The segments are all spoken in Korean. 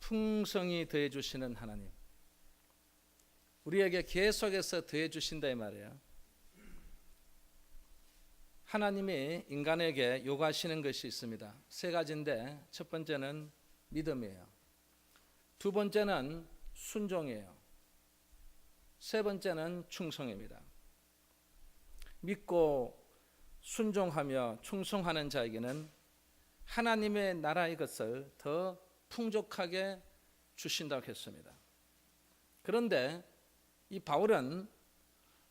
풍성히 더해 주시는 하나님, 우리에게 계속해서 더해 주신다 이 말이에요. 하나님이 인간에게 요구하시는 것이 있습니다. 세 가지인데 첫 번째는 믿음이에요. 두 번째는 순종이에요. 세 번째는 충성입니다. 믿고 순종하며 충성하는 자에게는 하나님의 나라의 것을 더 풍족하게 주신다고 했습니다. 그런데 이 바울은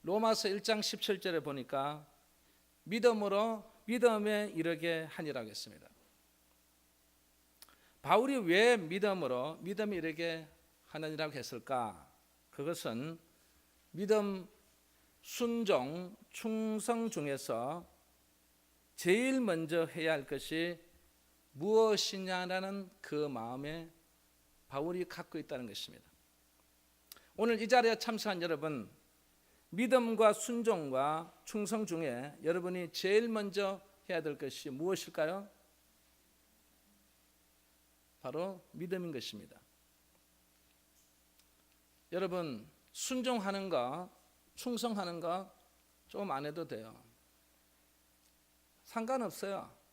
로마서 1장 17절에 보니까 믿음으로 믿음에 이르게 하니라고 했습니다. 바울이 왜 믿음으로 믿음에 이르게 하느니라고 했을까? 그것은 믿음, 순종, 충성 중에서 제일 먼저 해야 할 것이 무엇이냐라는 그 마음에 바울이 갖고 있다는 것입니다. 오늘 이 자리에 참석한 여러분, 믿음과 순종과 충성 중에 여러분이 제일 먼저 해야 될 것이 무엇일까요? 바로 믿음인 것입니다. 여러분, 순종하는 거, 충성하는 거 좀 안 해도 돼요. 상관없어요.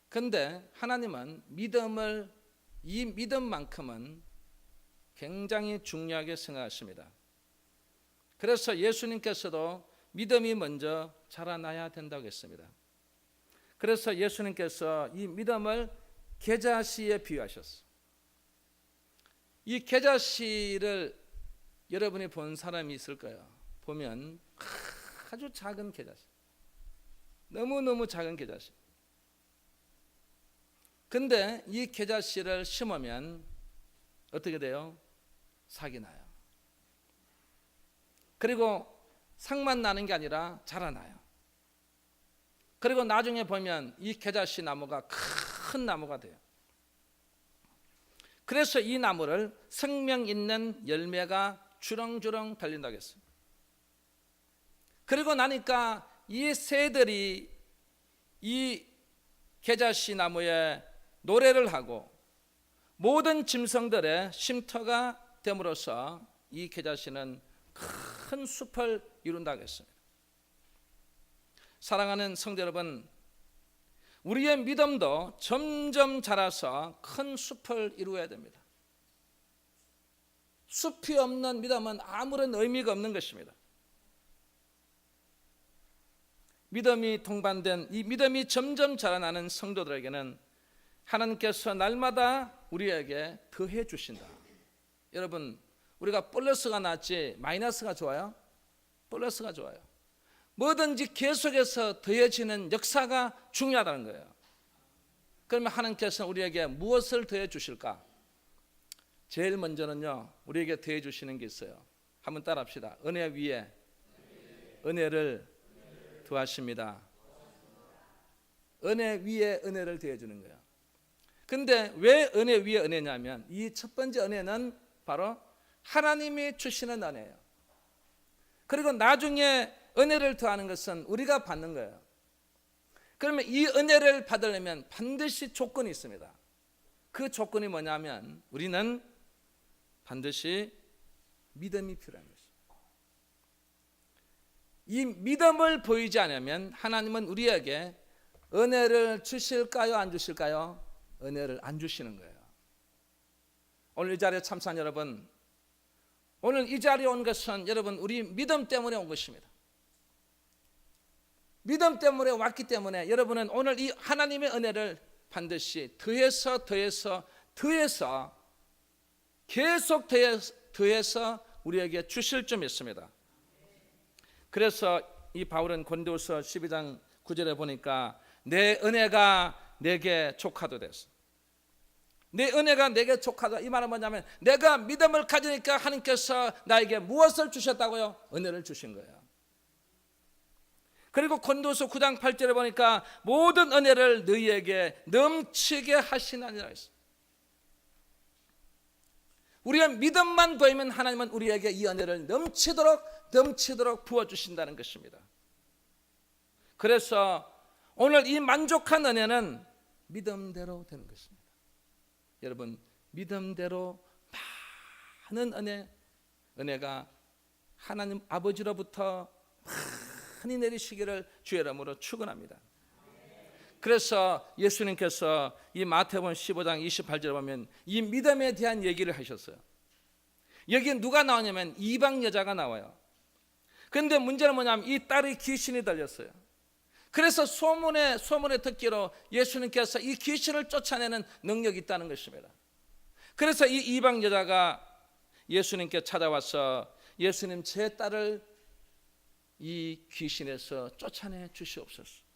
그런데 하나님은 믿음을, 이 믿음만큼은 굉장히 중요하게 생각하십니다. 그래서 예수님께서도 믿음이 먼저 자라나야 된다고 했습니다. 그래서 예수님께서 이 믿음을 겨자씨에 비유하셨어요. 이 겨자씨를 여러분이 본 사람이 있을 거예요. 보면 아주 작은 겨자씨, 너무너무 작은 겨자씨. 근데 이 겨자씨를 심으면 어떻게 돼요? 싹이 나요. 그리고 싹만 나는 게 아니라 자라나요. 그리고 나중에 보면 이 겨자씨 나무가 큰 나무가 돼요. 그래서 이 나무를 생명 있는 열매가 주렁주렁 달린다고 했어요. 그리고 나니까 이 새들이 이 겨자씨 나무에 노래를 하고 모든 짐승들의 쉼터가 됨으로써 이 겨자씨는 큰 숲을 이룬다고 했습니다. 사랑하는 성도 여러분, 우리의 믿음도 점점 자라서 큰 숲을 이루어야 됩니다. 숲이 없는 믿음은 아무런 의미가 없는 것입니다. 믿음이 동반된 이 믿음이 점점 자라나는 성도들에게는 하나님께서 날마다 우리에게 더해 주신다. 여러분, 우리가 플러스가 낫지 마이너스가 좋아요? 플러스가 좋아요. 뭐든지 계속해서 더해지는 역사가 중요하다는 거예요. 그러면 하나님께서 우리에게 무엇을 더해 주실까? 제일 먼저는요, 우리에게 더해 주시는 게 있어요. 한번 따라합시다. 은혜 위에 은혜를 더하십니다. 은혜 위에 은혜를 더해 주는 거예요. 근데 왜 은혜 위에 은혜냐면 이 첫 번째 은혜는 바로 하나님이 주시는 은혜예요. 그리고 나중에 은혜를 더하는 것은 우리가 받는 거예요. 그러면 이 은혜를 받으려면 반드시 조건이 있습니다. 그 조건이 뭐냐면 우리는 반드시 믿음이 필요한 것입니다. 이 믿음을 보이지 않으면 하나님은 우리에게 은혜를 주실까요? 안 주실까요? 은혜를 안 주시는 거예요. 오늘 이 자리에 참석한 여러분, 오늘 이 자리에 온 것은 여러분 우리 믿음 때문에 온 것입니다. 믿음 때문에 왔기 때문에 여러분은 오늘 이 하나님의 은혜를 반드시 더해서 계속 더해서 우리에게 주실 줄 믿습니다. 그래서 이 바울은 고린도후서 12장 9절에 보니까 내 은혜가 내게 족하도 됐어. 내 은혜가 내게 족하다. 이 말은 뭐냐면 내가 믿음을 가지니까 하나님께서 나에게 무엇을 주셨다고요? 은혜를 주신 거예요. 그리고 고린도후서 9장 8절에 보니까 모든 은혜를 너희에게 넘치게 하시나니라 했어요. 우리의 믿음만 보이면 하나님은 우리에게 이 은혜를 넘치도록 부어주신다는 것입니다. 그래서 오늘 이 만족한 은혜는 믿음대로 되는 것입니다. 여러분, 믿음대로 많은 은혜가 하나님 아버지로부터 많이 내리시기를 주의 이름으로 축원합니다. 그래서 예수님께서 이 마태복음 15장 28절에 보면 이 믿음에 대한 얘기를 하셨어요. 여기 누가 나오냐면 이방 여자가 나와요. 그런데 문제는 뭐냐면 이 딸이 귀신이 들렸어요. 그래서 소문에 듣기로 예수님께서 이 귀신을 쫓아내는 능력이 있다는 것입니다. 그래서 이 이방 여자가 예수님께 찾아와서 예수님, 제 딸을 이 귀신에서 쫓아내 주시옵소서.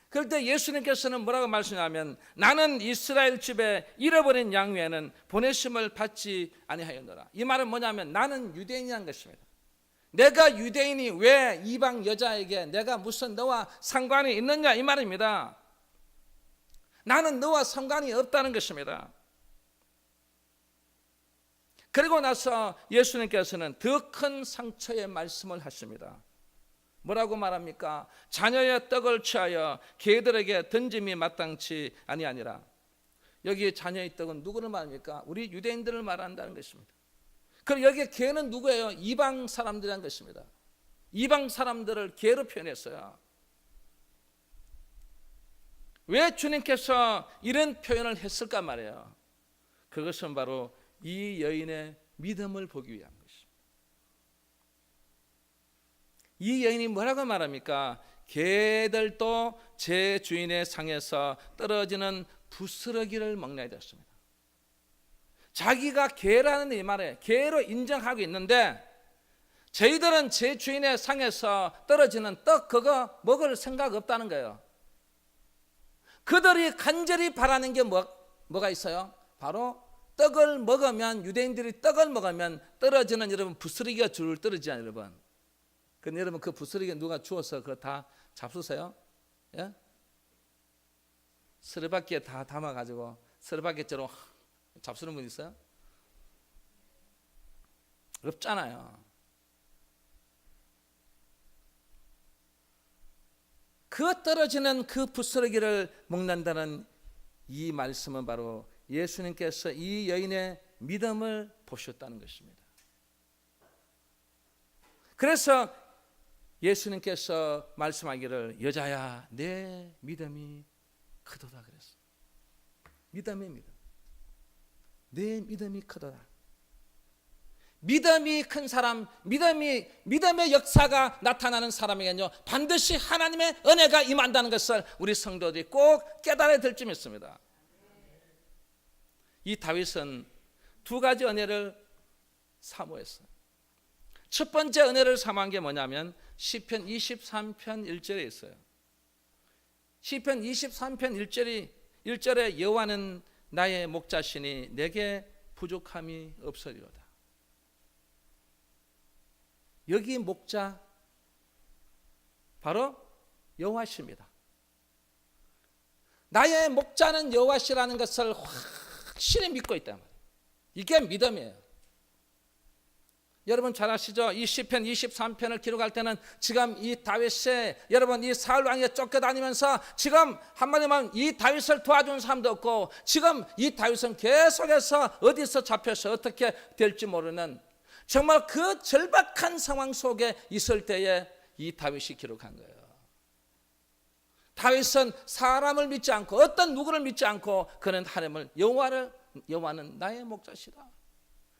그럴 때 예수님께서는 뭐라고 말씀하냐면 나는 이스라엘 집에 잃어버린 양 외에는 보내심을 받지 아니하였노라. 이 말은 뭐냐면 나는 유대인이라는 것입니다. 내가 유대인이 왜 이방 여자에게 내가 무슨 너와 상관이 있느냐 이 말입니다. 나는 너와 상관이 없다는 것입니다. 그리고 나서 예수님께서는 더 큰 상처의 말씀을 하십니다. 뭐라고 말합니까? 자녀의 떡을 취하여 개들에게 던짐이 마땅치 아니하니라. 여기 자녀의 떡은 누구를 말합니까? 우리 유대인들을 말한다는 것입니다. 그럼 여기 개는 누구예요? 이방 사람들이라는 것입니다. 이방 사람들을 개로 표현했어요. 왜 주님께서 이런 표현을 했을까 말이에요. 그것은 바로 이 여인의 믿음을 보기 위한 것입니다. 이 여인이 뭐라고 말합니까? 개들도 제 주인의 상에서 떨어지는 부스러기를 먹나야 됐습니다. 자기가 개라는 이 말에 개로 인정하고 있는데 저희들은 제 주인의 상에서 떨어지는 떡 그거 먹을 생각 없다는 거예요. 그들이 간절히 바라는 게 뭐가 있어요? 바로 떡을 먹으면, 유대인들이 떡을 먹으면 떨어지는 여러분 부스러기가 줄 떨어지잖아요, 여러분. 근데 여러분 그 부스러기 누가 주워서 그거 다 잡수세요? 예? 쓰레받기에 다 담아가지고 쓰레받기처럼 잡수는 분 있어요? 없잖아요. 그 떨어지는 그 부스러기를 먹는다는 이 말씀은 바로 예수님께서 이 여인의 믿음을 보셨다는 것입니다. 그래서 예수님께서 말씀하기를 여자야 내 믿음이 크도다 그랬어요. 믿음의 믿음. 내 믿음이 크도다. 믿음이 큰 사람, 믿음의 역사가 나타나는 사람에게는요 반드시 하나님의 은혜가 임한다는 것을 우리 성도들이 꼭 깨달아야 될 점 있습니다. 이 다윗은 두 가지 은혜를 사모했어요. 첫 번째 은혜를 사모한 게 뭐냐면 시편 23편 1절에 있어요. 시편 23편 1절에 여호와는 나의 목자시니 내게 부족함이 없으리로다. 여기 목자 바로 여호와십니다. 나의 목자는 여호와시라는 것을 확실히 믿고 있단 말이에요. 이게 믿음이에요. 여러분 잘 아시죠? 이 시편 23편을 기록할 때는 지금 이 다윗이 여러분 이 사울 왕에 쫓겨다니면서 지금 한마디만 이 다윗을 도와준 사람도 없고 지금 이 다윗은 계속해서 어디서 잡혀서 어떻게 될지 모르는 정말 그 절박한 상황 속에 있을 때에 이 다윗이 기록한 거예요. 다윗은 사람을 믿지 않고 어떤 누구를 믿지 않고 그는 하나님을 여호와는 나의 목자시다.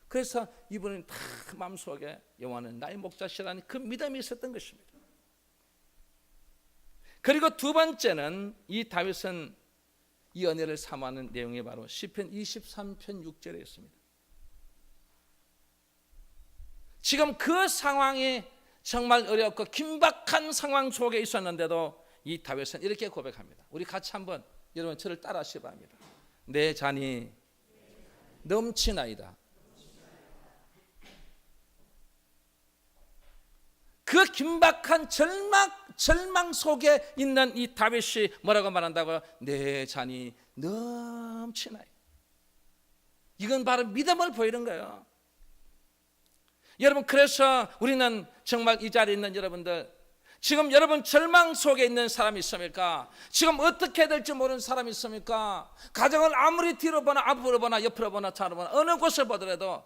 그래서 이분은 다 마음속에 여호와는 나의 목자시라는 그 믿음이 있었던 것입니다. 그리고 두 번째는 이 다윗은 이 은혜를 사모하는 내용이 바로 시편 23편 6절에 있습니다. 지금 그 상황이 정말 어렵고 긴박한 상황 속에 있었는데도 이 다윗은 이렇게 고백합니다. 우리 같이 한번 여러분 저를 따라 하시기 바랍니다. 내 잔이 넘치나이다. 그 긴박한 절망 속에 있는 이 다윗이 뭐라고 말한다고요? 내 잔이 넘치나이다. 이건 바로 믿음을 보이는 거예요. 여러분 그래서 우리는 정말 이 자리에 있는 여러분들 지금 여러분 절망 속에 있는 사람이 있습니까? 지금 어떻게 될지 모르는 사람이 있습니까? 가정을 아무리 뒤로 보나 앞으로 보나 옆으로 보나 좌로 보나 어느 곳을 보더라도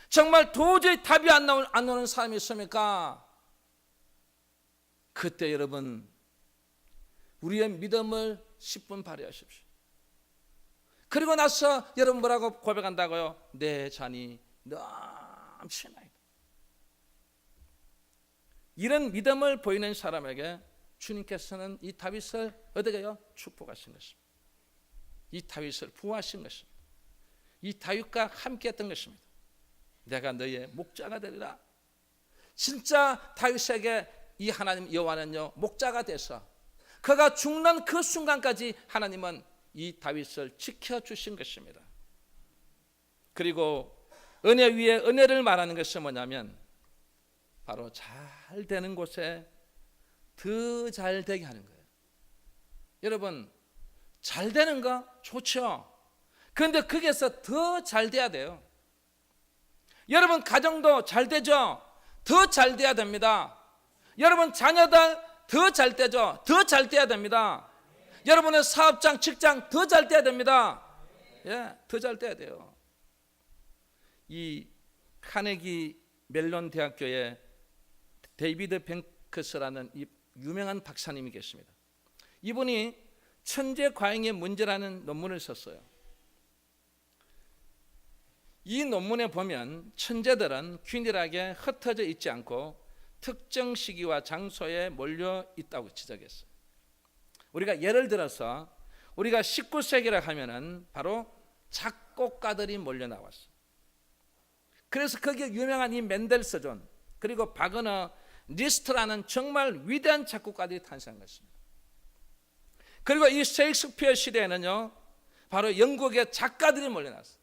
정말 도저히 답이 안 나오는 사람이 있습니까? 그때 여러분 우리의 믿음을 10분 발휘하십시오. 그리고 나서 여러분 뭐라고 고백한다고요? 내 잔이 넘치나이다. 이런 믿음을 보이는 사람에게 주님께서는 이 다윗을 어떻게 해요? 축복하신 것입니다. 이 다윗을 부하신 것입니다. 이 다윗과 함께 했던 것입니다. 내가 너의 목자가 되리라. 진짜 다윗에게 이 하나님 여호와는요 목자가 돼서 그가 죽는 그 순간까지 하나님은 이 다윗을 지켜주신 것입니다. 그리고 은혜 위에 은혜를 말하는 것은 뭐냐면 바로 잘 되는 곳에 더 잘 되게 하는 거예요. 여러분 잘 되는 거 좋죠. 그런데 거기에서 더 잘 돼야 돼요. 여러분 가정도 잘 되죠. 더 잘 돼야 됩니다. 여러분 자녀들 더 잘 되죠. 더 잘 돼야 됩니다. 여러분의 사업장, 직장 더 잘 돼야 됩니다. 예, 더 잘 돼야 돼요. 이 카네기 멜론 대학교에 데이비드 뱅크스라는 이 유명한 박사님이 계십니다. 이분이 천재 과잉의 문제라는 논문을 썼어요. 이 논문에 보면 천재들은 균일하게 흩어져 있지 않고 특정 시기와 장소에 몰려 있다고 지적했어요. 우리가 예를 들어서 우리가 19세기라 하면은 바로 작곡가들이 몰려 나왔어요. 그래서 거기에 유명한 이 멘델스존 그리고 바그너, 리스트라는 정말 위대한 작곡가들이 탄생한 것입니다. 그리고 이 셰익스피어 시대에는요 바로 영국의 작가들이 몰려 나왔어요.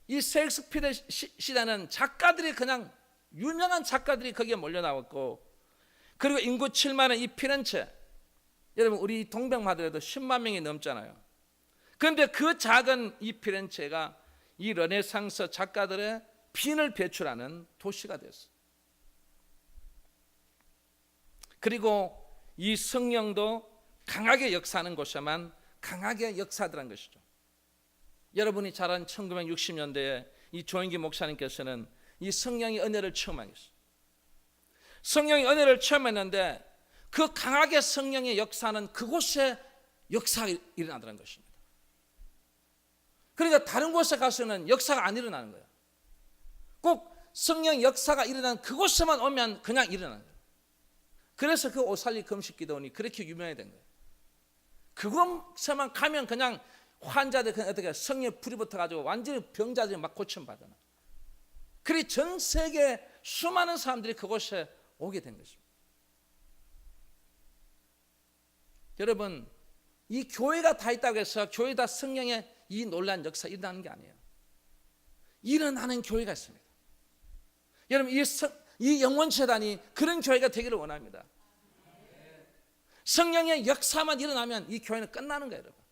이 셰익스피어 시대는 작가들이 그냥 유명한 작가들이 거기에 몰려 나왔고 그리고 인구 7만의 이 피렌체 여러분 우리 동백만 하더라도 10만 명이 넘잖아요. 그런데 그 작은 이 피렌체가 이 르네상스 작가들의 빈을 배출하는 도시가 됐어요. 그리고 이 성령도 강하게 역사하는 곳에만 강하게 역사하더란 것이죠. 여러분이 잘 아는 1960년대에 이 조인기 목사님께서는 이 성령의 은혜를 체험하셨어요. 성령의 은혜를 체험했는데 그 강하게 성령의 역사는 그곳에 역사가 일어나더란 것입니다. 그러니까 다른 곳에 가서는 역사가 안 일어나는 거예요. 꼭 성령 역사가 일어나는 그곳에만 오면 그냥 일어나는 거예요. 그래서 그 오살리 금식기도원이 그렇게 유명해진 거예요. 그곳에만 가면 그냥 환자들 그냥 어떻게 성령 불이 붙어가지고 완전히 병자들이 막 고침받아요. 그리 전 세계 수많은 사람들이 그곳에 오게 된 것입니다. 여러분 이 교회가 다 있다고 해서 교회다 성령의 이 놀라운 역사 일어나는 게 아니에요. 일어나는 교회가 있습니다. 여러분 이 영원체단이 그런 교회가 되기를 원합니다. 성령의 역사만 일어나면 이 교회는 끝나는 거예요. 여러분.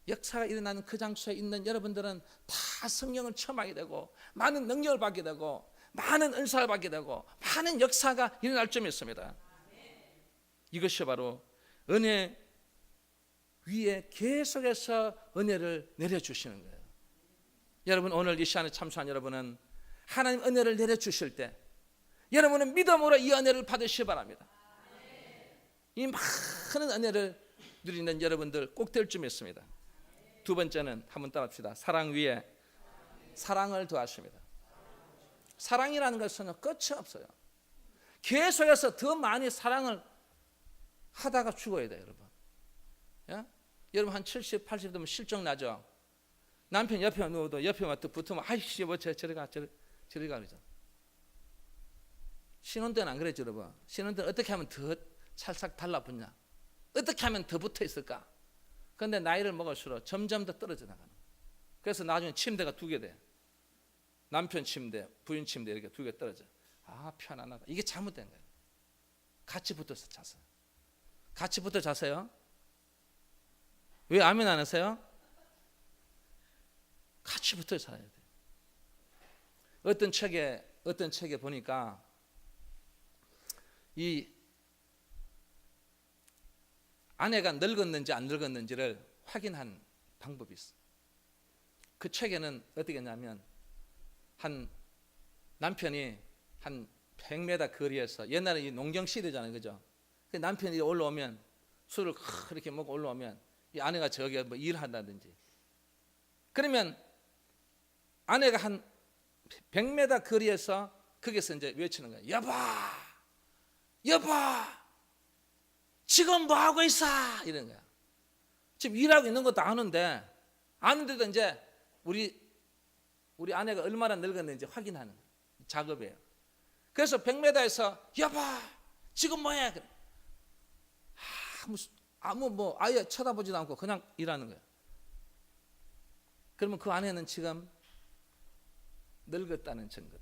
역사가 일어나는 그 장소에 있는 여러분들은 다 성령을 체험하게 되고 많은 능력을 받게 되고 많은 은사를 받게 되고 많은 역사가 일어날 점이 있습니다. 이것이 바로 은혜 위에 계속해서 은혜를 내려주시는 거예요. 여러분 오늘 이 시간에 참석한 여러분은 하나님 은혜를 내려주실 때 여러분은 믿음으로 이 은혜를 받으시기 바랍니다. 이 많은 은혜를 누리는 여러분들 꼭 될 줄 믿습니다. 두 번째는 한번 따라합시다. 사랑 위에 사랑을 더하십니다. 사랑이라는 것은 끝이 없어요. 계속해서 더 많이 사랑을 하다가 죽어야 돼요. 여러분. 예? 여러분 한 70, 80 되면 실종 나죠. 남편 옆에 누워도 옆에 와서 붙으면 아이씨 뭐 저리 가 그러죠. 신혼 때는 안 그랬죠. 여러분. 신혼 때는 어떻게 하면 더 찰싹 달라붙냐, 어떻게 하면 더 붙어 있을까. 그런데 나이를 먹을수록 점점 더 떨어져 나가는. 그래서 나중에 침대가 두 개 돼. 남편 침대, 부인 침대 이렇게 두 개 떨어져. 아 편안하다. 이게 잘못된 거예요. 같이 붙어서 자세요. 같이 붙어 자세요. 왜 아멘 안 하세요? 같이 붙어 자야 돼요. 어떤 책에 보니까 이 아내가 늙었는지 안 늙었는지를 확인한 방법이 있어. 그 책에는 어떻게 했냐면 한 남편이 한 100m 거리에서, 옛날에 이 농경 시대잖아요, 그죠? 그 남편이 올라오면 술을 그렇게 먹고 올라오면 이 아내가 저기 뭐 일한다든지, 그러면 아내가 한 100m 거리에서 거기서 이제 외치는 거예요. 여보, 여보, 지금 뭐 하고 있어? 이런 거야. 지금 일하고 있는 것도 아는데도 이제 우리 아내가 얼마나 늙었는지 확인하는 작업이에요. 그래서 100m에서 여보, 지금 뭐해? 아예 쳐다보지도 않고 그냥 일하는 거예요. 그러면 그 아내는 지금 늙었다는 증거예요.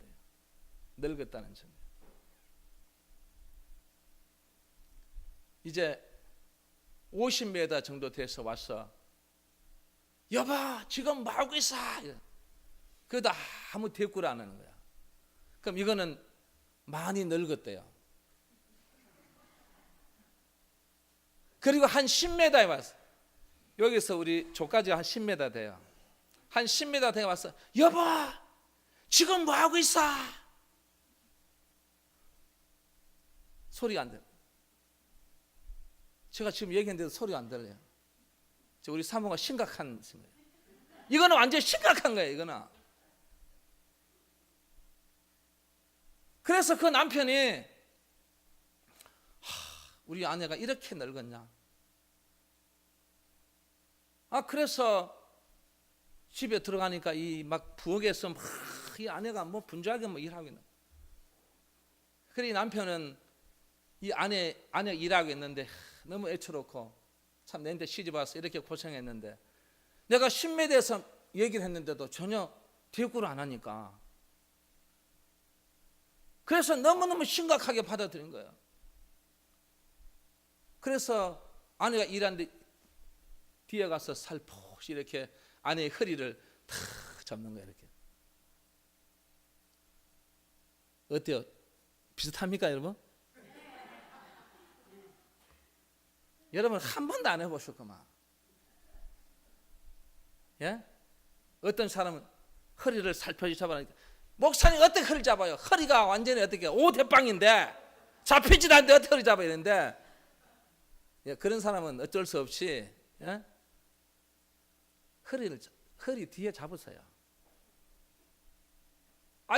늙었다는 증거. 이제 50m 정도 돼서 와서 여보, 지금 뭐 하고 있어? 그래도 아무 대꾸를 안 하는 거야. 그럼 이거는 많이 늙었대요. 그리고 한 10m에 왔어. 여기서 우리 조까지가 한 10m 돼요. 한 10m 돼 왔어. 여보, 지금 뭐 하고 있어? 소리가 안 들려. 제가 지금 얘기했는데도 소리가 안 들려요. 우리 사모가 심각한 거예요. 이거는 완전 심각한 거예요. 이거는. 그래서 그 남편이 우리 아내가 이렇게 늙었냐? 그래서 집에 들어가니까 이 막 부엌에서 이 아내가 뭐 분주하게 뭐 일하고 있는. 그래 남편은 이 아내 일하고 있는데 너무 애처롭고, 참 내한테 시집 와서 이렇게 고생했는데 내가 10m에서 얘기를 했는데도 전혀 대꾸를 안 하니까, 그래서 너무너무 심각하게 받아들인 거예요. 그래서 아내가 일하는데 뒤에 가서 살포시 이렇게 아내의 허리를 탁 잡는 거예요. 이렇게. 어때요? 비슷합니까, 여러분? 여러분 한 번도 안 해보셨구만. 예? 어떤 사람은 허리를 살펴시 잡아니까, 목사님 어떻게 허리 잡아요? 허리가 완전히 어떻게 오대빵인데 잡히지도 않는데 어떻게 허리 잡아야 되는데, 예, 그런 사람은 어쩔 수 없이, 예? 허리 뒤에 잡으세요.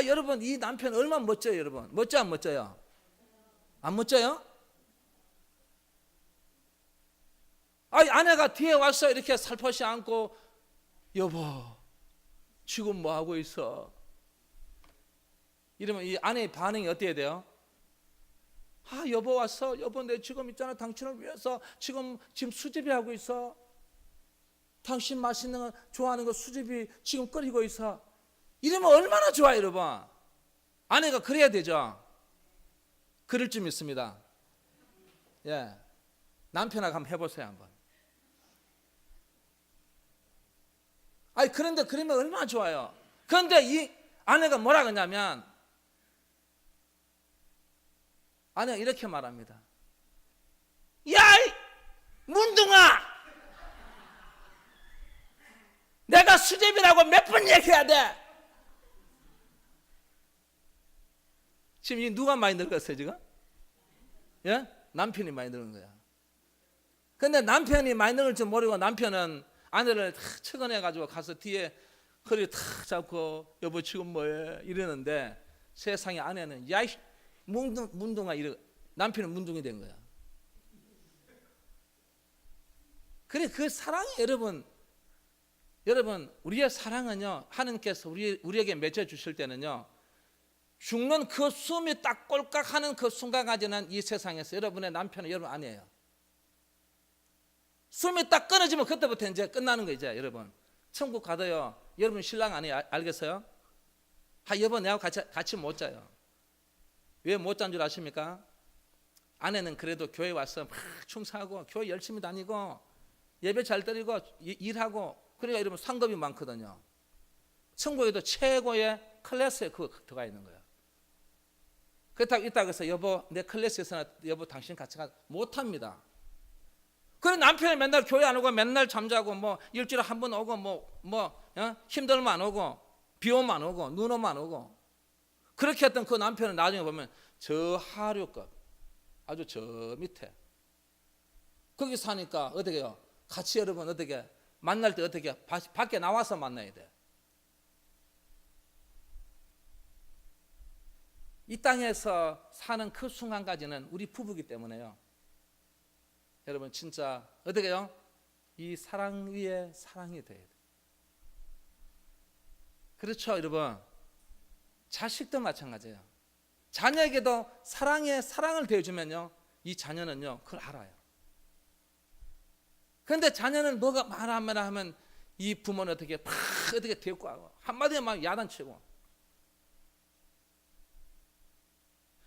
여러분 이 남편 얼마나 멋져요. 여러분 멋져 안 멋져요? 안 멋져요? 아내가 뒤에 와서 이렇게 살포시 안고 여보, 지금 뭐 하고 있어? 이러면 이 아내의 반응이 어떻게 돼요? 여보 왔어. 여보, 내 지금 있잖아, 당신을 위해서 지금 수제비 하고 있어. 당신 맛있는 거 좋아하는 거 수제비 지금 끓이고 있어. 이러면 얼마나 좋아, 여러분. 아내가 그래야 되죠. 그럴 줄 믿습니다. 예, 남편하고 한번 해보세요, 한번. 그런데 그러면 얼마나 좋아요. 그런데 이 아내가 뭐라 그러냐면, 아내가 이렇게 말합니다. 야, 이 문둥아, 내가 수제비라고 몇 번 얘기해야 돼? 지금 이 누가 많이 늙었어요, 지금? 예? 남편이 많이 늙은 거야. 근데 남편이 많이 늙을 줄 모르고 남편은 아내를 탁 측은해가지고 가서 뒤에 허리 탁 잡고 여보 지금 뭐해? 이러는데 세상에 아내는 야, 문둥아, 남편은 문둥이 된 거야. 그래, 그 사랑이 여러분 우리의 사랑은요, 하나님께서 우리에게 맺어 주실 때는요, 죽는 그 숨이 딱 꼴깍하는 그 순간까지는 이 세상에서 여러분의 남편은 여러분 아니에요. 숨이 딱 끊어지면 그때부터 이제 끝나는 거. 이제 여러분 천국 가도요, 여러분 신랑 아니에요? 알겠어요? 여보 내하고 같이 못 자요. 왜 못 잔 줄 아십니까? 아내는 그래도 교회 와서 막 충성하고 교회 열심히 다니고 예배 잘 드리고 일하고, 그러니까 여러분 상급이 많거든요. 천국에도 최고의 클래스에 그거 들어가 있는 거예요. 그렇다고 있다고 해서 여보 내 클래스에서는 여보 당신 같이 가 못합니다. 그래 남편이 맨날 교회 안 오고 맨날 잠자고 뭐 일주일에 한 번 오고 힘들면 안 오고 비 오면 안 오고 눈 오면 안 오고 그렇게 했던 그 남편은 나중에 보면 저 하류급 아주 저 밑에 거기 사니까 어떻게 해요? 같이 여러분 어떻게 만날 때 어떻게 밖에 나와서 만나야 돼. 이 땅에서 사는 그 순간까지는 우리 부부기 때문에요. 여러분 진짜 어떻게 해요? 이 사랑 위에 사랑이 돼야 돼. 그렇죠 여러분. 자식도 마찬가지예요. 자녀에게도 사랑을 대해주면요 이 자녀는요 그걸 알아요. 그런데 자녀는 뭐가 말하면 하면 이 부모는 어떻게 대꾸하고 한마디에 막 야단치고.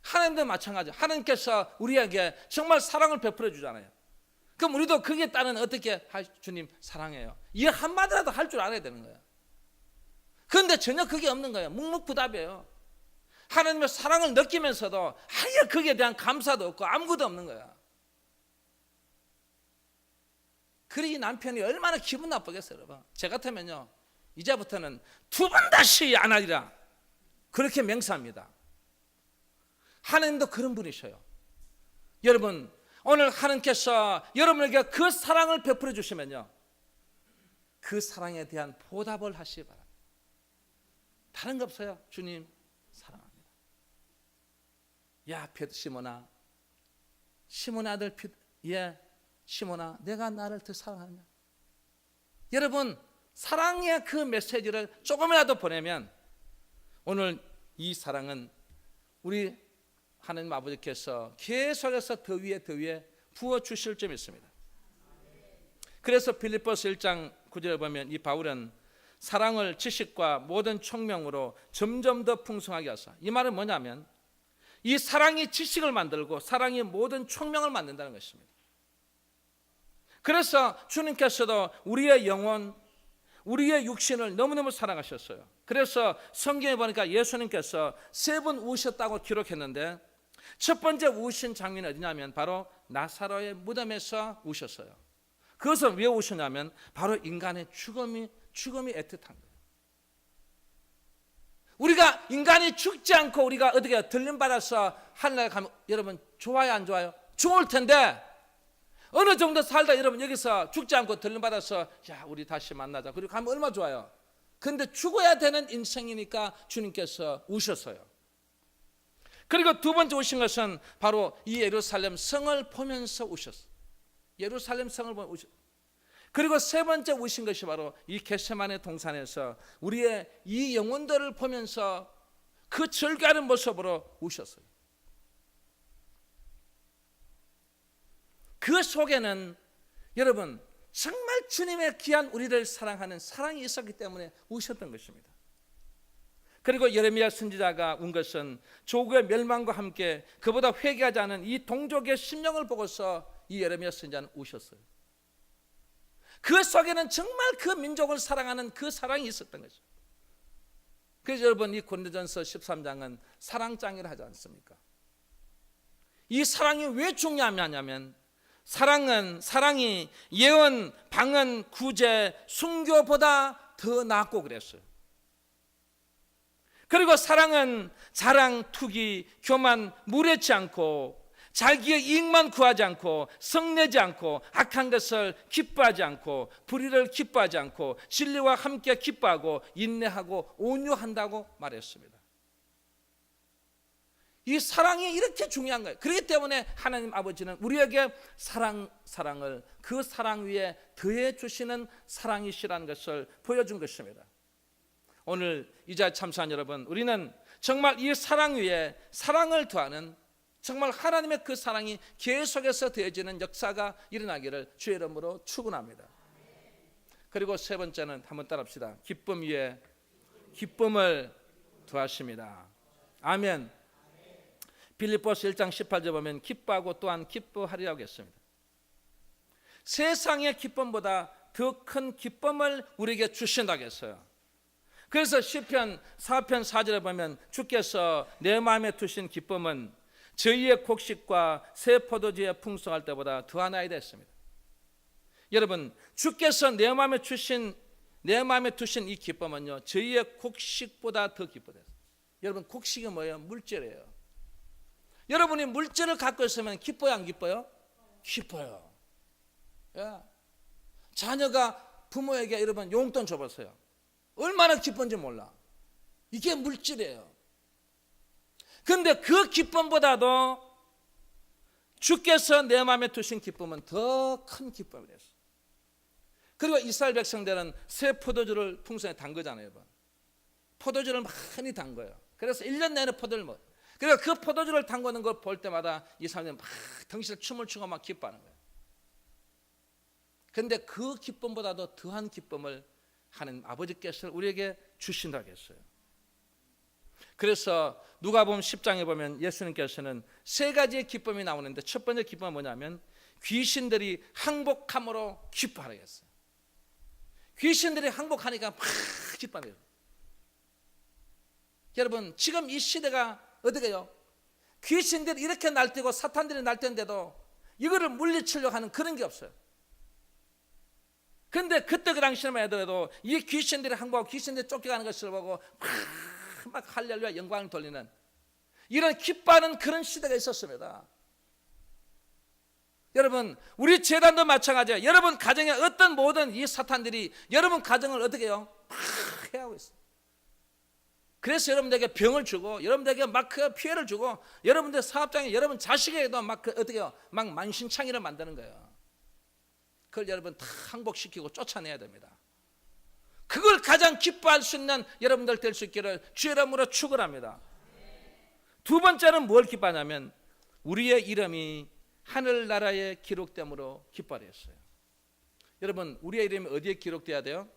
하나님도 마찬가지예요. 하나님께서 우리에게 정말 사랑을 베풀어 주잖아요. 그럼 우리도 그에 따른 어떻게 주님 사랑해요. 이 한마디라도 할 줄 알아야 되는 거예요. 그런데 전혀 그게 없는 거예요. 묵묵부답이에요. 하나님의 사랑을 느끼면서도 아예 거기에 대한 감사도 없고 아무것도 없는 거야. 그러니 남편이 얼마나 기분 나쁘겠어요 여러분. 제 같으면요 이제부터는 2번 다시 안 하리라 그렇게 맹세합니다. 하나님도 그런 분이셔요. 여러분 오늘 하나님께서 여러분에게 그 사랑을 베풀어 주시면요 그 사랑에 대한 보답을 하시기 바랍니다. 다른 거 없어요. 주님 사랑합니다. 야 시몬아 아들 시몬아 내가 나를 더 사랑하냐. 여러분 사랑의 그 메시지를 조금이라도 보내면 오늘 이 사랑은 우리 하나님 아버지께서 계속해서 더 위에 부어주실 점이 있습니다. 그래서 빌립보서 1장 9절에 보면 이 바울은 사랑을 지식과 모든 총명으로 점점 더 풍성하게 하사. 이 말은 뭐냐면 이 사랑이 지식을 만들고 사랑이 모든 총명을 만든다는 것입니다. 그래서 주님께서도 우리의 영혼, 우리의 육신을 너무너무 사랑하셨어요. 그래서 성경에 보니까 예수님께서 3번 우셨다고 기록했는데 첫 번째 우신 장면이 어디냐면 바로 나사로의 무덤에서 우셨어요. 그것은 왜 우셨냐면 바로 인간의 죽음이 애틋한 거예요. 우리가 인간이 죽지 않고 우리가 어떻게 들림받아서 하늘나라에 가면 여러분 좋아요 안 좋아요? 좋을 텐데 어느 정도 살다 여러분 여기서 죽지 않고 들림받아서 야 우리 다시 만나자 그리고 가면 얼마나 좋아요. 그런데 죽어야 되는 인생이니까 주님께서 우셨어요. 그리고 두 번째 우신 것은 바로 이 예루살렘 성을 보면서 우셨어요. 예루살렘 성을 보면서 우셨어요. 그리고 세 번째 우신 것이 바로 이 겟세마네 동산에서 우리의 이 영혼들을 보면서 그 절규하는 모습으로 우셨어요. 그 속에는 여러분 정말 주님의 귀한 우리를 사랑하는 사랑이 있었기 때문에 우셨던 것입니다. 그리고 예레미야 선지자가 운 것은 조국의 멸망과 함께 그보다 회개하지 않은 이 동족의 심령을 보고서 이 예레미야 선지자는 우셨어요. 그 속에는 정말 그 민족을 사랑하는 그 사랑이 있었던 거죠. 그래서 여러분 이 고린도전서 13장은 사랑장이라 하지 않습니까? 이 사랑이 왜 중요하냐면 사랑이 예언, 방언, 구제, 순교보다 더 낫고 그랬어요. 그리고 사랑은 자랑, 투기, 교만, 무례치 않고 자기의 이익만 구하지 않고 성내지 않고 악한 것을 기뻐하지 않고 불의를 기뻐하지 않고 진리와 함께 기뻐하고 인내하고 온유한다고 말했습니다. 이 사랑이 이렇게 중요한 거예요. 그렇기 때문에 하나님 아버지는 우리에게 사랑을 그 사랑 위에 더해 주시는 사랑이시라는 것을 보여준 것입니다. 오늘 이 자리에 참석한 여러분, 우리는 정말 이 사랑 위에 사랑을 더하는 정말 하나님의 그 사랑이 계속해서 더해지는 역사가 일어나기를 주의 이름으로 축원합니다. 그리고 세 번째는 한번 따라합시다. 기쁨 위에 기쁨을 더하십니다. 아멘. 빌립보서 1장 18절 보면 기뻐하고 또한 기뻐하리라고 했습니다. 세상의 기쁨보다 더 큰 기쁨을 우리에게 주신다고 했어요. 그래서 시편 4편 4절에 보면 주께서 내 마음에 두신 기쁨은 저희의 곡식과 새 포도주에 풍성할 때보다 더하나이다 됐습니다. 여러분, 주께서 내 마음에 두신 이 기쁨은요, 저희의 곡식보다 더 기쁘다. 여러분, 곡식이 뭐예요? 물질이에요. 여러분이 물질을 갖고 있으면 기뻐요, 안 기뻐요? 기뻐요. 예. 자녀가 부모에게 여러분 용돈 줘보세요. 얼마나 기쁜지 몰라. 이게 물질이에요. 그런데 그 기쁨보다도 주께서 내 마음에 두신 기쁨은 더 큰 기쁨이 됐어요. 그리고 이스라엘 백성들은 새 포도주를 풍성히 담그잖아요. 여러분. 포도주를 많이 담궈요. 그래서 1년 내내 포도를 먹어요. 그러니까 그 포도주를 담그는 걸 볼 때마다 이 사람들이 막 덩실 춤을 추고 막 기뻐하는 거예요. 그런데 그 기쁨보다도 더한 기쁨을 하는 아버지께서 우리에게 주신다고 했어요. 그래서 누가복음 10장에 보면 예수님께서는 세 가지의 기쁨이 나오는데 첫 번째 기쁨은 뭐냐면 귀신들이 항복함으로 기뻐하라고 했어요. 귀신들이 항복하니까 막 기뻐해요. 여러분, 지금 이 시대가 어떻게요? 귀신들이 이렇게 날뛰고 사탄들이 날뛰는데도 이거를 물리치려고 하는 그런 게 없어요. 그런데 그때 그 당시에만 하더라도 이 귀신들이 항복하고 귀신들이 쫓겨가는 것을 보고 막 할렐루야 영광을 돌리는 이런 기뻐하는 그런 시대가 있었습니다. 여러분, 우리 재단도 마찬가지예요. 여러분 가정에 어떤 모든 이 사탄들이 여러분 가정을 어떻게 해요? 막 해하고 있어요. 그래서 여러분들에게 병을 주고 여러분들에게 막 그 피해를 주고 여러분들 사업장에 여러분 자식에게도 막 어떻게 해요? 막 만신창이를 만드는 거예요. 그걸 여러분 다 항복시키고 쫓아내야 됩니다. 그걸 가장 기뻐할 수 있는 여러분들 될 수 있기를 주의 이름으로 축원합니다. 두 번째는 뭘 기뻐하냐면 우리의 이름이 하늘나라에 기록됨으로 기뻐하려 했어요. 여러분, 우리의 이름이 어디에 기록돼야 돼요?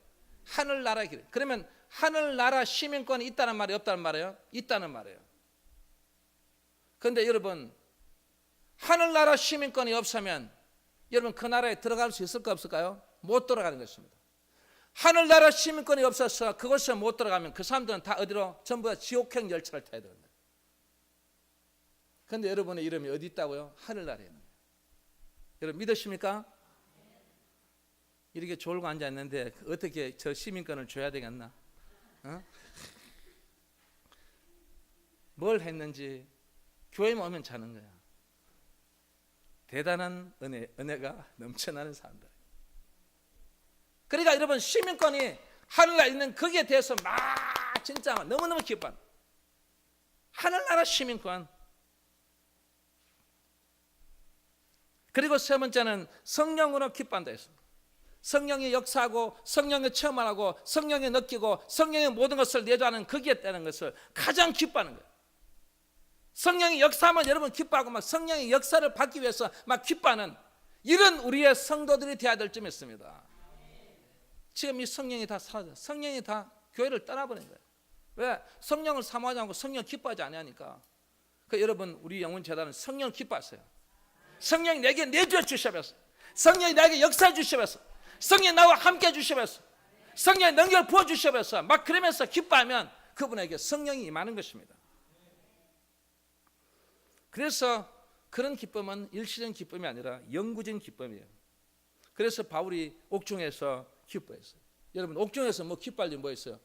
하늘나라에 기록. 그러면 하늘나라 시민권이 있다는 말이에요? 없다는 말이에요? 있다는 말이에요. 그런데 여러분, 하늘나라 시민권이 없으면 여러분 그 나라에 들어갈 수 있을까 없을까요? 못 들어가는 것입니다. 하늘나라 시민권이 없어서 그곳에 못 들어가면 그 사람들은 다 어디로? 전부 다 지옥행 열차를 타야 됩니다. 그런데 여러분의 이름이 어디 있다고요? 하늘나라에 있는 거예요. 여러분 믿으십니까? 이렇게 졸고 앉아있는데 어떻게 저 시민권을 줘야 되겠나? 어? 뭘 했는지 교회만 오면 자는 거야. 대단한 은혜가 넘쳐나는 사람들. 그러니까 여러분 시민권이 하늘나라에 있는 거기에 대해서 막 진짜 너무너무 기뻐. 하늘나라 시민권. 그리고 세 번째는 성령으로 기뻐한다 했습니다. 성령이 역사하고 성령의 체험하고 성령이 느끼고 성령의 모든 것을 내주하는 거기에 따른 것을 가장 기뻐하는 거예요. 성령이 역사하면 여러분 기뻐하고 막 성령의 역사를 받기 위해서 막 기뻐하는 이런 우리의 성도들이 되어야 될 점이 있습니다. 지금 이 성령이 다 사라져. 성령이 다 교회를 떠나버린 거예요. 왜? 성령을 사모하지 않고 성령을 기뻐하지 않으니까. 그 여러분 우리 영혼재단은 성령을 기뻐하세요. 성령이 내게 내주어 주셔서 성령이 나에게 역사해 주셔서 성령이 나와 함께 해주셔서 성령의 능력을 부어주셔서 막 그러면서 기뻐하면 그분에게 성령이 임하는 것입니다. 그래서 그런 기쁨은 일시적인 기쁨이 아니라 영구적인 기쁨이에요. 그래서 바울이 옥중에서 기뻐했어요. 여러분 옥중에서 뭐 기뻐할 일 뭐 있어요?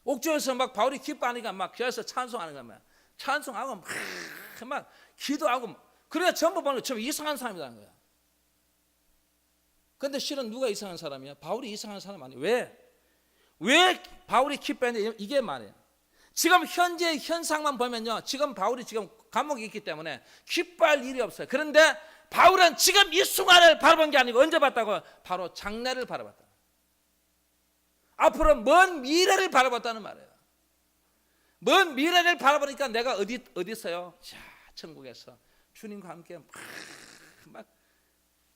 옥중에서 막 바울이 기뻐하니까 막 교회에서 찬송하는 거야. 찬송하고 막 기도하고 그래야 전부 보는 좀 이상한 사람이라는 거야. 그런데 실은 누가 이상한 사람이야? 바울이 이상한 사람 아니에요. 왜 바울이 기뻐했는데 이게 말이에요. 지금 현재의 현상만 보면요. 지금 바울이 지금 감옥에 있기 때문에 기뻐할 일이 없어요. 그런데 바울은 지금 이 순간을 바라본 게 아니고 언제 봤다고? 바로 장래를 바라봤다. 앞으로 먼 미래를 바라봤다는 말이에요. 먼 미래를 바라보니까 내가 어디 있어요? 자, 천국에서 주님과 함께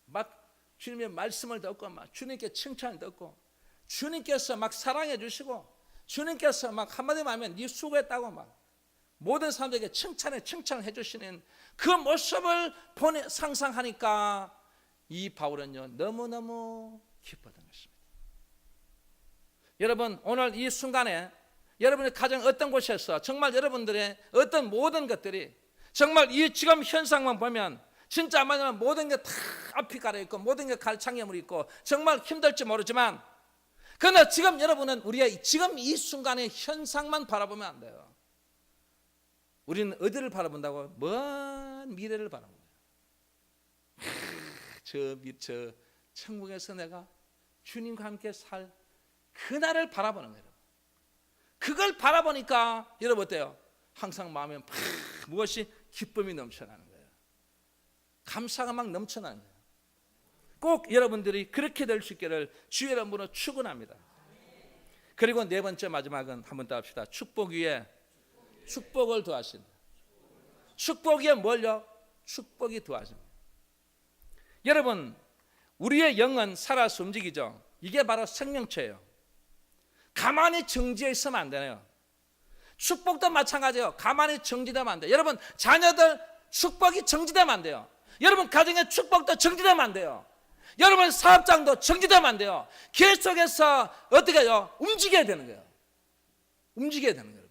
막 주님의 말씀을 듣고 막 주님께 칭찬을 듣고 주님께서 막 사랑해 주시고 주님께서 막 한마디만 하면 네 수고했다고 막 모든 사람들에게 칭찬을 해주시는 그 모습을 상상하니까 이 바울은요 너무너무 기뻤던 것입니다. 여러분 오늘 이 순간에 여러분의 가정 어떤 곳에서 정말 여러분들의 어떤 모든 것들이 정말 이 지금 현상만 보면 진짜 말하면 모든 게 다 앞이 가려있고 모든 게 갈창염이 있고 정말 힘들지 모르지만, 그러나 지금 여러분은 우리의 지금 이 순간의 현상만 바라보면 안 돼요. 우리는 어디를 바라본다고? 먼 미래를 바라보는 거예요. 저 천국에서 내가 주님과 함께 살 그날을 바라보는 거예요. 그걸 바라보니까 여러분 어때요? 항상 마음에 무엇이 기쁨이 넘쳐나는 거예요. 감사가 막 넘쳐나는 거예요. 꼭 여러분들이 그렇게 될 수 있기를 주의 이름으로 축원합니다. 그리고 네 번째 마지막은 한번 더 합시다. 축복 위에 축복을 더하신다. 축복 위에 뭘요? 축복이 더하십니다. 여러분, 우리의 영은 살아서 움직이죠. 이게 바로 생명체예요. 가만히 정지해 있으면 안 되네요. 축복도 마찬가지예요. 가만히 정지되면 안 돼요. 여러분, 자녀들 축복이 정지되면 안 돼요. 여러분 가정의 축복도 정지되면 안 돼요. 여러분 사업장도 정지되면 안 돼요. 계속해서 어떻게 해요? 움직여야 되는 거예요. 움직여야 되는 거예요.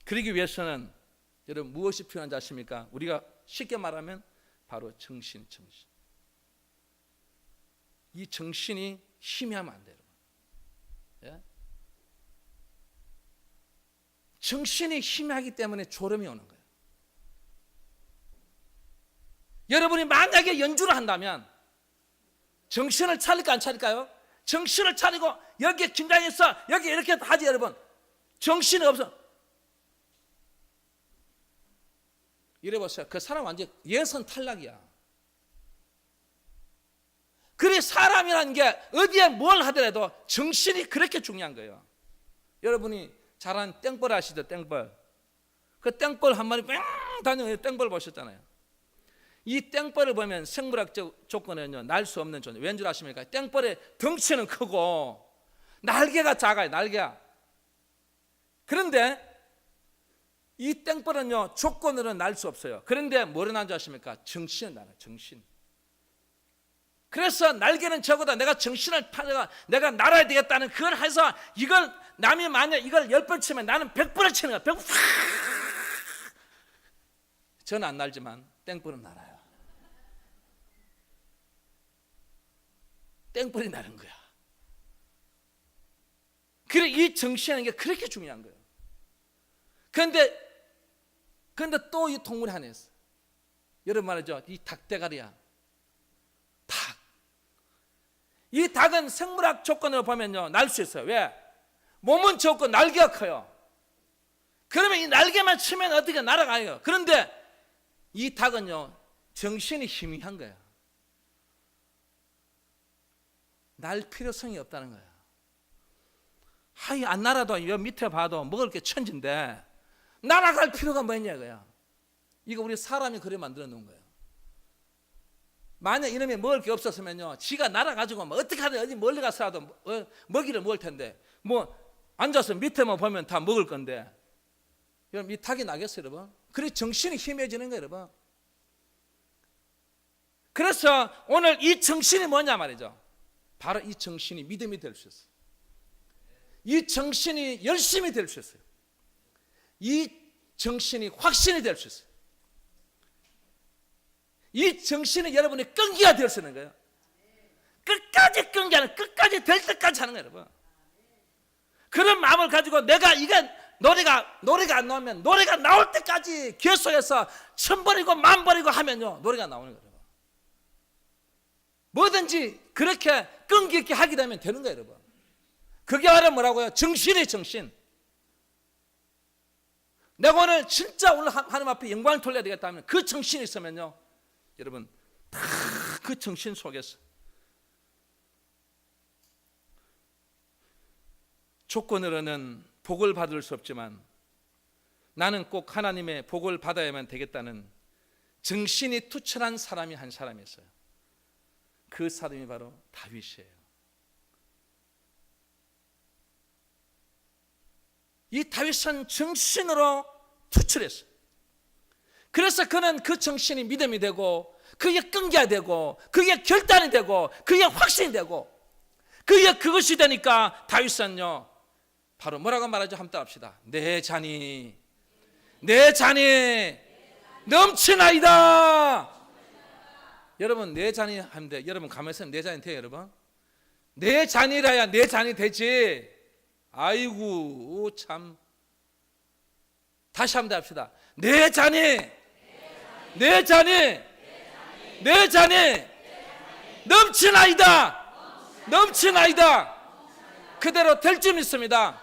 그러기 위해서는 여러분 무엇이 필요한지 아십니까? 우리가 쉽게 말하면 바로 정신. 이 정신이 희미하면 안 돼요. 예? 정신이 희미하기 때문에 졸음이 오는 거예요. 여러분이 만약에 연주를 한다면 정신을 차릴까 안 차릴까요? 정신을 차리고 여기에 긴장해서 여기 이렇게 하지. 여러분 정신이 없어. 이래 보세요. 그 사람 완전 예선 탈락이야. 그래 사람이라는 게 어디에 뭘 하더라도 정신이 그렇게 중요한 거예요. 여러분이 잘 아는 땡벌 아시죠? 땡벌. 그 땡벌 한 마리 뺑 다녀요. 땡벌 보셨잖아요. 이 땡벌을 보면 생물학적 조건은요, 날 수 없는 존재. 왠 줄 아십니까? 땡벌의 덩치는 크고 날개가 작아요. 날개가. 그런데 이 땡벌은요 조건으로는 날 수 없어요. 그런데 뭐를 나는 줄 아십니까? 정신을 나는 정신. 그래서 날개는 적어도 내가 정신을 팔아가 내가 날아야 되겠다는 그걸 해서 이걸 남이 만약 이걸 10번 치면 나는 100번을 치는 거야. 100번. 저는 안 날지만 땡벌은 날아요. 땡벌이 나는 거야. 그래 이 정신이라는 게 그렇게 중요한 거예요. 그런데 또 이 동물이 하나 있어. 여러분 말이죠. 이 닭대가리야. 닭. 이 닭은 생물학 조건으로 보면요 날 수 있어요. 왜? 몸은 적고 날개가 커요. 그러면 이 날개만 치면 어떻게 날아가요. 그런데 이 닭은요 정신이 희미한 거야. 날 필요성이 없다는 거야. 하이 안 날아도 여 밑에 봐도 먹을 게 천진데 날아갈 필요가 뭐냐 거야. 이거 우리 사람이 그래 만들어 놓은 거예요. 만약 이놈이 먹을 게 없었으면요 지가 날아가지고 뭐 어떻게 하든 어디 멀리 가서라도 먹이를 먹을 텐데 뭐 앉아서 밑에만 보면 다 먹을 건데 여러분 이 닭이 나겠어요 여러분? 그래 정신이 희미해지는 거예요 여러분. 그래서 오늘 이 정신이 뭐냐 말이죠. 바로 이 정신이 믿음이 될 수 있어요. 이 정신이 열심이 될 수 있어요. 이 정신이 확신이 될 수 있어요. 이 정신이 여러분의 끈기가 될 수 있는 거예요. 끝까지 끈기하는 끝까지 될 때까지 하는 거예요 여러분. 그런 마음을 가지고 내가 이게 노래가 안 나오면 노래가 나올 때까지 계속해서 1000번이고 10,000번이고 하면요 노래가 나오는 거예요. 뭐든지 그렇게 끈기 있게 하게 되면 되는 거예요 여러분. 그게 바로 뭐라고요? 정신이 정신. 내가 오늘 진짜 오늘 하나님 앞에 영광을 돌려야 되겠다 하면 그 정신이 있으면요 여러분 다 그 정신 속에서 조건으로는 복을 받을 수 없지만 나는 꼭 하나님의 복을 받아야만 되겠다는 정신이 투철한 사람이 한 사람이 있어요. 그 사람이 바로 다윗이에요. 이 다윗은 정신으로 투철했어요. 그래서 그는 그 정신이 믿음이 되고 그게 끈기가 되고 그게 결단이 되고 그게 확신이 되고 그것이 되니까 다윗은요 바로 뭐라고 말하죠? 한번 따라합시다. 내 잔이 넘치나이다. 여러분 내 잔이 하면 돼. 여러분 가만히 있으면 내 잔이 돼요. 여러분 내 잔이라야 내 잔이 되지. 아이고 참. 다시 한번 합시다. 내 잔이 넘치나이다. 그대로 될 줄 믿습니다.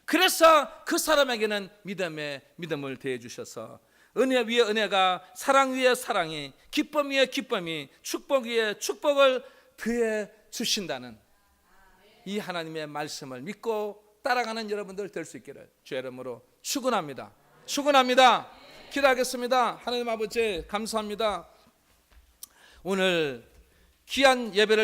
그래서 그 사람에게는 믿음을 더해 주셔서 은혜 위에 은혜가, 사랑 위에 사랑이, 기쁨 위에 기쁨이, 축복 위에 축복을 더해 주신다는 이 하나님의 말씀을 믿고 따라가는 여러분들 될 수 있기를 주의 이름으로 축원합니다. 기도하겠습니다. 하나님 아버지 감사합니다. 오늘 귀한 예배를